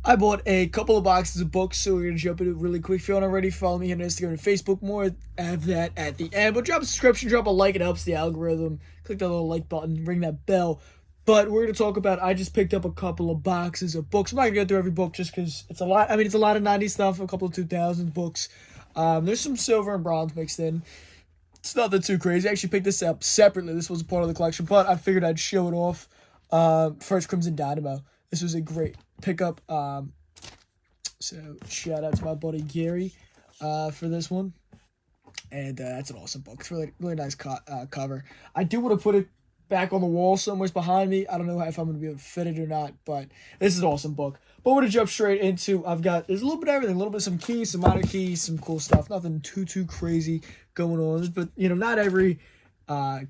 I bought a couple of boxes of books, so we're gonna jump into it really quick. If you don't already, follow me on Instagram and Facebook. More I have that at the end. But drop a subscription, drop a like, it helps the algorithm. Click that little like button, ring that bell. But we're gonna talk about. I just picked up a couple of boxes of books. I'm not gonna go through every book just because it's a lot. I mean, it's a lot of '90s stuff, a couple of 2000s books. There's some silver and bronze mixed in. It's nothing too crazy. I actually picked this up separately. This was a part of the collection, but I figured I'd show it off. First Crimson Dynamo. This was a great pickup. So shout out to my buddy Gary for this one. And that's an awesome book. It's really really nice cover. I do want to put it back on the wall somewhere behind me. I don't know if I'm going to be able to fit it or not, but this is an awesome book. But we're going to jump straight into, there's a little bit of everything, a little bit of some keys, some minor keys, some cool stuff. Nothing too crazy going on. But, not every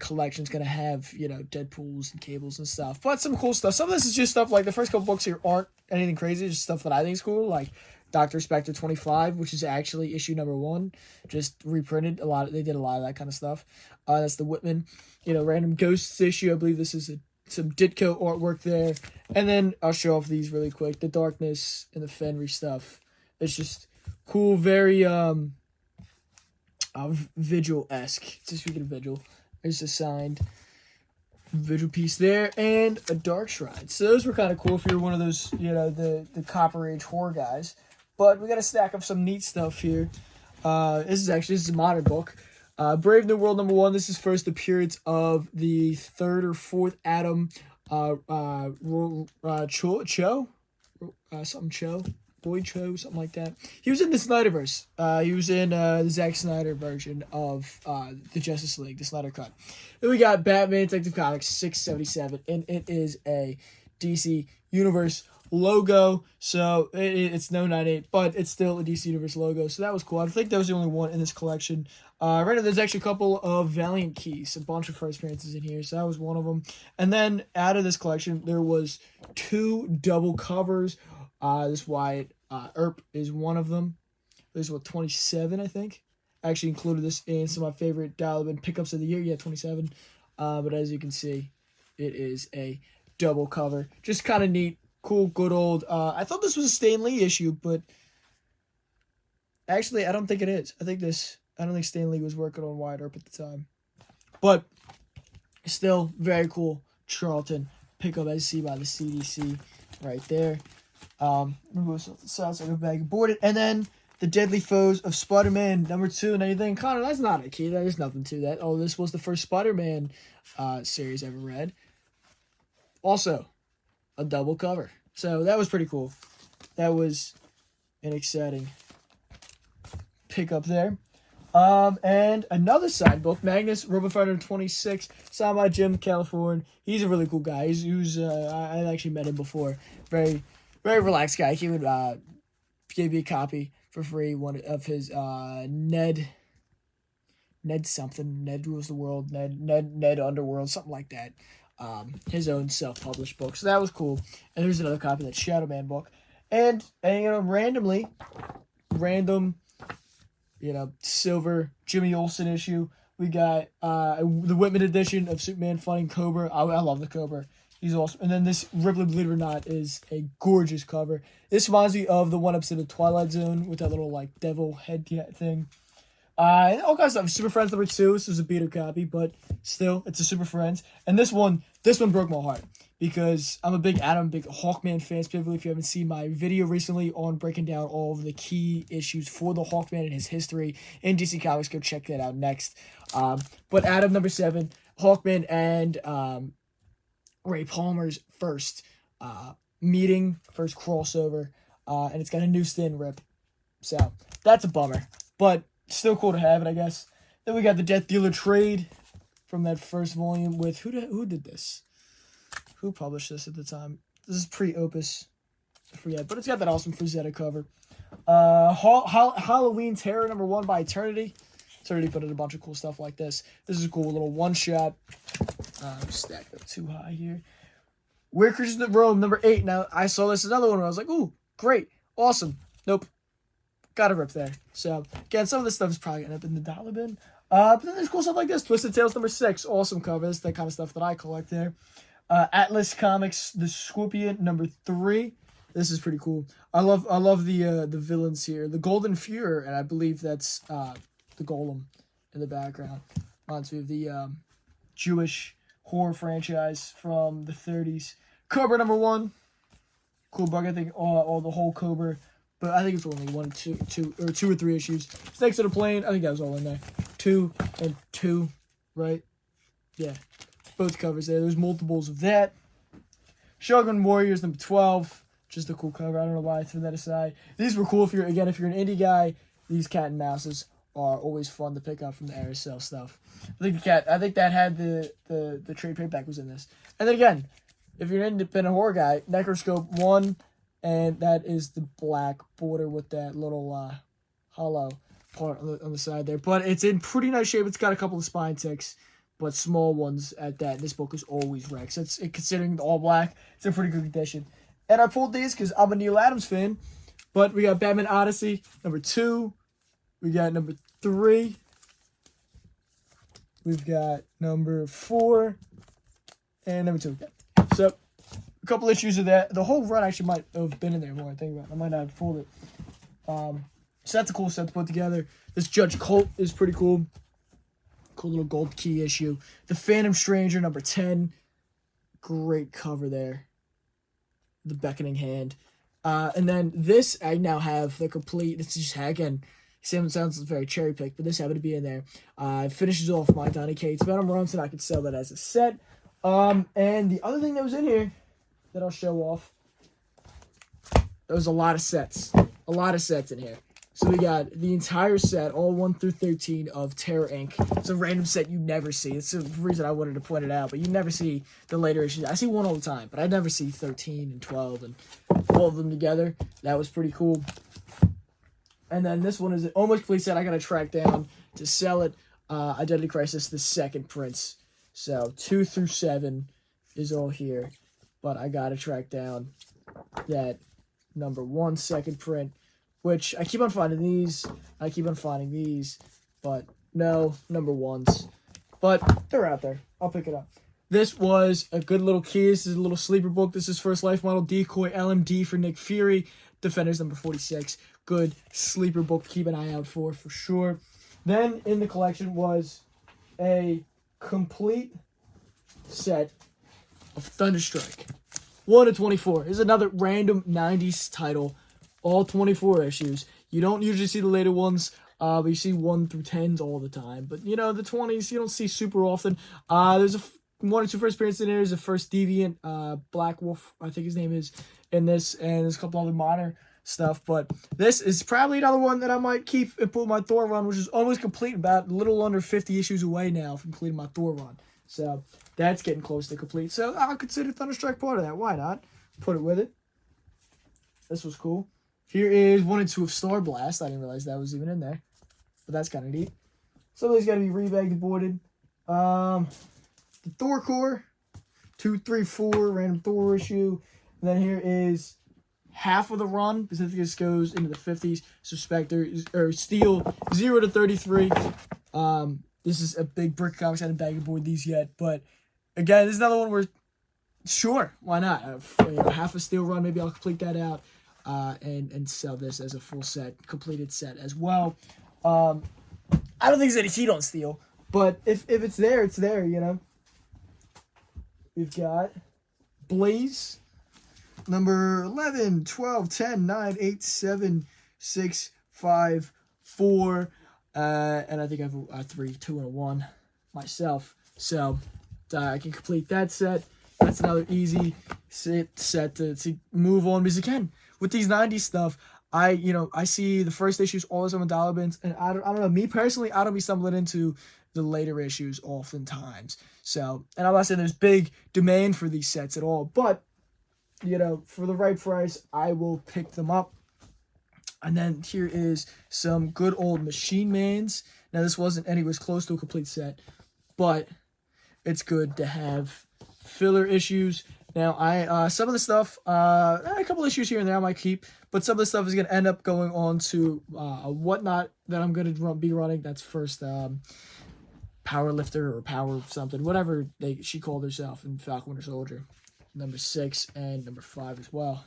collection's going to have, Deadpools and cables and stuff. But some cool stuff. Some of this is just stuff like the first couple books here aren't anything crazy. It's just stuff that I think is cool, like Dr. Spectre 25, which is actually issue number 1, just reprinted they did a lot of that kind of stuff. That's the Whitman, random ghosts issue. I believe this is some Ditko artwork there. And then I'll show off these really quick. The Darkness and the Fenry stuff. It's just cool, very Vigil-esque. Speaking of Vigil, there's a signed Vigil piece there and a Dark Shrine. So those were kind of cool if you're one of those, the Copper Age horror guys. But we got a stack of some neat stuff here. This is a modern book. Brave New World number 1. This is first appearance of the 3rd or 4th Atom. Boyd Cho, something like that. He was in the Snyderverse. He was in the Zack Snyder version of the Justice League, the Snyder Cut. Then we got Batman Detective Comics 677, and it is a DC Universe logo. So it's no 98, but it's still a DC Universe logo. So that was cool. I think that was the only one in this collection. Right now, there's actually a couple of Valiant keys, a bunch of first appearances in here. So that was one of them. And then out of this collection, there was 2 double covers. This Wyatt Earp is one of them. This is 27, I think. I actually included this in some of my favorite dial-in pickups of the year. Yeah, 27. But as you can see, it is a double cover. Just kind of neat. Cool, good old. I thought this was a Stan Lee issue, but actually, I don't think it is. I don't think Stan Lee was working on Wyatt Earp at the time. But still, very cool. Charlton pickup, as you see by the CDC right there. Remove something sounds like a bag of boarded. And then the Deadly Foes of Spider-Man number 2. And anything, Connor, that's not a key. There's nothing to that. Oh, this was the first Spider-Man series I ever read. Also, a double cover. So that was pretty cool. That was an exciting pickup there. And another side book, Magnus Robofighter 26, signed by Jim California. He's a really cool guy. I actually met him before. Very, very relaxed guy. He would give you a copy for free. One of his Ned something. Ned Rules the World. Ned Underworld, something like that. His own self-published book. So that was cool. And there's another copy of that Shadow Man book. And random, silver Jimmy Olsen issue. We got the Whitman edition of Superman fighting Cobra. I love the Cobra. He's awesome. And then this Ripley, believe it or not, is a gorgeous cover. This reminds me of the one episode of Twilight Zone with that little devil head thing. All kinds of stuff. Super Friends number 2. This is a beta copy, but still, it's a Super Friends. And this one broke my heart because I'm a big Hawkman fan. Specifically, if you haven't seen my video recently on breaking down all of the key issues for the Hawkman and his history in DC Comics, go check that out next. But Adam number 7, Hawkman and Ray Palmer's first meeting, first crossover, and it's got a new Stan rip. So that's a bummer, but still cool to have it, I guess. Then we got the Death Dealer trade from that first volume with who did this? Who published this at the time? This is pre-Opus. I forget, but it's got that awesome Frazetta cover. Halloween Terror number 1 by Eternity. Eternity put in a bunch of cool stuff like this. This is a cool little one-shot. Stacked up too high here. Weird Creatures of Rome number 8. Now, I saw this another one where I was like, ooh, great, awesome. Nope. Got a rip there. So, again, some of this stuff is probably going to end up in the dollar bin. But then there's cool stuff like this. Twisted Tales number 6. Awesome covers. That kind of stuff that I collect there. Atlas Comics, The Scorpion number 3. This is pretty cool. I love the villains here. The Golden Fuhrer, and I believe that's the Golem in the background. Onto the Jewish horror franchise from the 30s. Cobra #1. Cool bug, I think all the whole Cobra. But I think it's only two or three issues. Snakes on a Plane, I think that was all in there. 2 and 2, right? Yeah. Both covers there. There's multiples of that. Shogun Warriors #12. Just a cool cover. I don't know why I threw that aside. These were cool if you're an indie guy. These cat and mouses are always fun to pick up from the Aerosol stuff. I think that had the trade paperback was in this. And then again, if you're an independent horror guy, Necroscope 1, and that is the black border with that little hollow part on the side there. But it's in pretty nice shape. It's got a couple of spine ticks, but small ones at that. This book is always wrecked. So considering the all black, it's in pretty good condition. And I pulled these because I'm a Neil Adams fan. But we got Batman Odyssey #2. We got #3. We've got #4 and #2. So a couple issues of that. The whole run actually might have been in there more. I think about it. I might not have pulled it. So that's a cool set to put together. This Judge Colt is pretty cool. Cool little gold key issue. The Phantom Stranger #10. Great cover there. The Beckoning Hand. And then this, I now have the complete, this is just, again, sounds very cherry picked, but this happened to be in there. Finishes off my Donny Cates Venom run, so I could sell that as a set. And the other thing that was in here that I'll show off, there was a lot of sets. A lot of sets in here. So we got the entire set, all 1 through 13 of Terror Inc. It's a random set you never see. It's the reason I wanted to point it out, but you never see the later issues. I see one all the time, but I never see 13 and 12 and all of them together. That was pretty cool. And then this one is an almost complete set I got to track down to sell it. Identity Crisis, the second prints. So 2 through 7 is all here, but I got to track down that #1 second print, which I keep on finding these. I keep on finding these, but no #1s. But they're out there. I'll pick it up. This was a good little key. This is a little sleeper book. This is First Life Model Decoy LMD for Nick Fury. Defenders #46. Good sleeper book to keep an eye out for sure. Then in the collection was a complete set of Thunderstrike. 1 to 24. This is another random 90s title. All 24 issues. You don't usually see the later ones, but you see 1 through 10s all the time. But, you know, the 20s you don't see super often. There's 1 or 2 first appearances in there. There's a first Deviant, Black Wolf, I think his name is, in this. And there's a couple other minor stuff. But this is probably another one that I might keep and pull my Thor run, which is almost complete. About a little under 50 issues away now from completing my Thor run. So that's getting close to complete. So I'll consider Thunderstrike part of that. Why not? Put it with it. This was cool. Here is 1 and 2 of Star Blast. I didn't realize that was even in there. But that's kind of neat. Some of these got to be rebagged and boarded. The Thor Core. 2, 3, 4. Random Thor issue. And then here is half of the run. Because I think this goes into the 50s. So Spectre, or Steel, 0 to 33. This is a big brick comics. I haven't bagged and board these yet. But again, this is another one where, sure, why not? Half a Steel run. Maybe I'll complete that out. And sell this as a full set, completed set as well. I don't think there's any heat on Steel, but if it's there, it's there, you know. We've got Blaze, number 11, 12, 10, 9, 8, 7, 6, 5, 4, and I think I have a 3, 2, and a 1 myself. So I can complete that set. That's another easy set to move on, because again, with these 90s stuff, I see the first issues all the time on dollar bins, and I don't know, me personally, I don't be stumbling into the later issues oftentimes. So, and I'm not saying there's big demand for these sets at all, but, you know, for the right price, I will pick them up. And then here is some good old Machine Mans. Now, this wasn't anywhere close to a complete set, but it's good to have filler issues. Now, some of the stuff, a couple issues here and there I might keep, but some of the stuff is going to end up going on to a Whatnot that I'm going to be running. That's first Power Lifter or Power something, whatever she called herself in Falcon Winter Soldier. Number 6 and number 5 as well.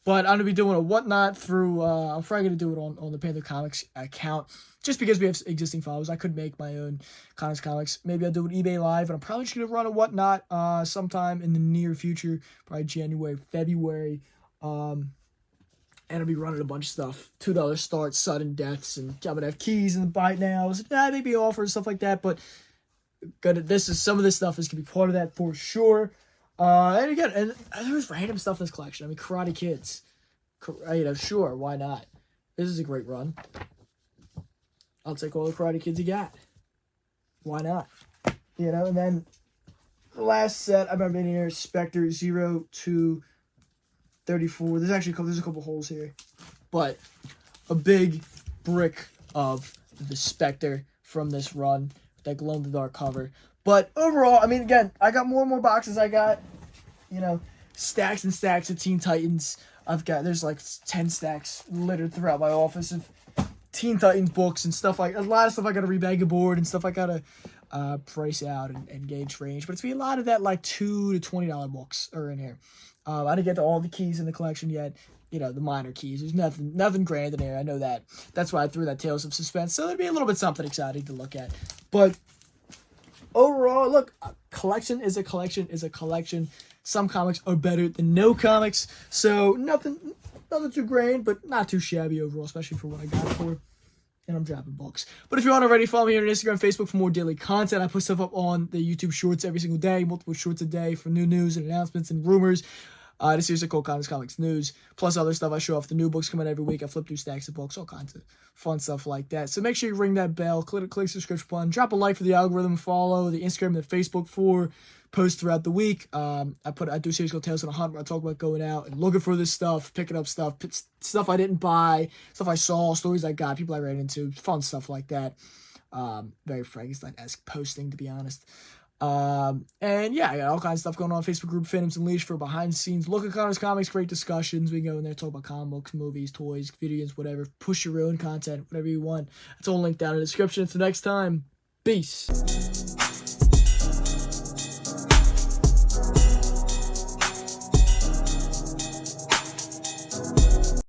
But I'm going to be doing a whatnot through, I'm probably going to do it on the Panther Comics account, just because we have existing followers. I could make my own comics. Maybe I'll do an eBay Live, and I'm probably just going to run a whatnot sometime in the near future, probably January, February. And I'll be running a bunch of stuff. $2 starts, sudden deaths, and I'm going to have keys in the bite now. Maybe offers, stuff like that, but some of this stuff is going to be part of that for sure. And again, and there's random stuff in this collection. I mean, Karate Kids. Sure, why not? This is a great run. I'll take all the Karate Kids you got. Why not? And then the last set, I remember in here, Spectre 0 to 34. There's a couple holes here. But a big brick of the Spectre from this run. That glow-in-the-dark cover. But overall, I mean, again, I got more and more boxes. I got, stacks and stacks of Teen Titans. There's like 10 stacks littered throughout my office of Teen Titans books and stuff a lot of stuff I got to rebag a board and stuff I got to price out and gauge range. But it's been a lot of that like $2 to $20 books are in here. I didn't get to all the keys in the collection yet. The minor keys. There's nothing grand in here. I know that. That's why I threw that Tales of Suspense. So there'd be a little bit something exciting to look at. But overall, look, a collection is a collection. Some comics are better than no comics. So nothing too grand, but not too shabby overall, especially for what I got it for. And I'm dropping books. But if you aren't already, follow me on Instagram, Facebook for more daily content. I put stuff up on the YouTube Shorts every single day, multiple shorts a day for new news and announcements and rumors. This is Cold Comics News, plus other stuff I show off. The new books coming every week. I flip through stacks of books, all kinds of fun stuff like that. So make sure you ring that bell, click subscription button, drop a like for the algorithm, follow the Instagram and the Facebook for posts throughout the week. I do a series called Tales on a Hunt where I talk about going out and looking for this stuff, picking up stuff I didn't buy, stuff I saw, stories I got, people I ran into, fun stuff like that. Very Frankenstein-esque posting, to be honest. And yeah, I got all kinds of stuff going on Facebook group, Fandoms Unleashed, for behind the scenes look at comics, great discussions. We can go in there, talk about comic books, movies, toys, video games, whatever. Push your own content, whatever you want. It's all linked down in the description. Until next time, peace.